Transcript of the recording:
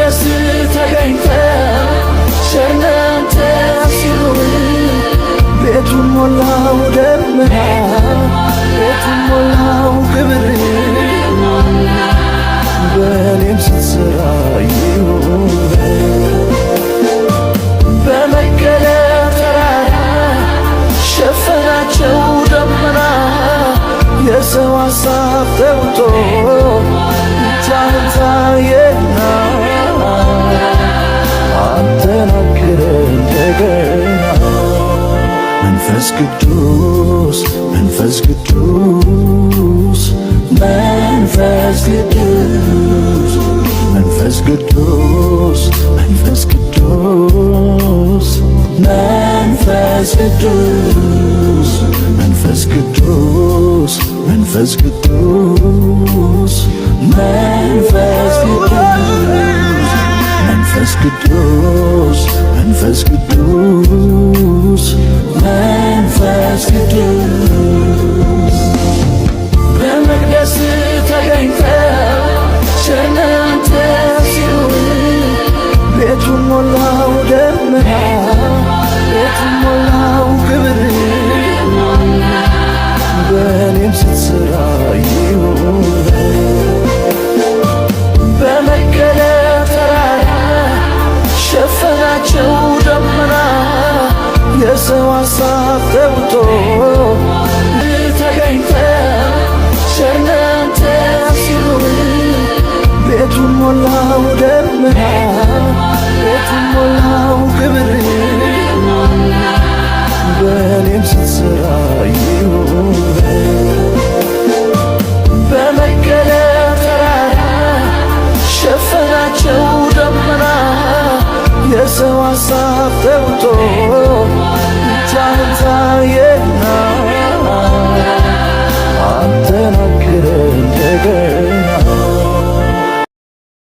በመቅደስ ተገኝተ ቸርነንተ ሲሉን ቤቱን ሞላው ደመና ቤቱን ሞላው ክብር በእኔም ስትሰራ ይሁን በመገለጥ ተራራ ሸፈናቸው ደመና የሰው ሐሳብ ተውጦ ብቻህን ታየና አንተን አክብረን እንደገና መንፈስ ቅዱስ መንፈስ ቅዱስ መንፈስ ቅዱስ መንፈስ ቅዱስ መንፈስ ቅዱስ መንፈስ ቅዱስ መንፈስ ቅዱስ መንፈስ ቅዱስ መንፈስ ቅዱስ መንፈስ ቅዱስ መንፈስ ቅዱስ መንፈስ ቅዱስ በመቅደስ ተገኝተ ቸርነንተ ሲሉን ቤቱን ሞላው ደመና ቤቱን ሞላው ክብር በእኔም ስትሰራ ይሁን በመገለጥ ተራራ ሸፈናቸው ደመና የሰው ሐሳብ ተውጦ ተገኝተ ቸርነንተ ሲሉን ቤቱን ሞላው ደመና ቤቱን ሞላው ክብር በእኔም ስትሰራ ይሁን በመገለጥ ተራራ ሸፈናቸው ደመና የሰው ሐሳብ ተውጦ ብቻህን ታየ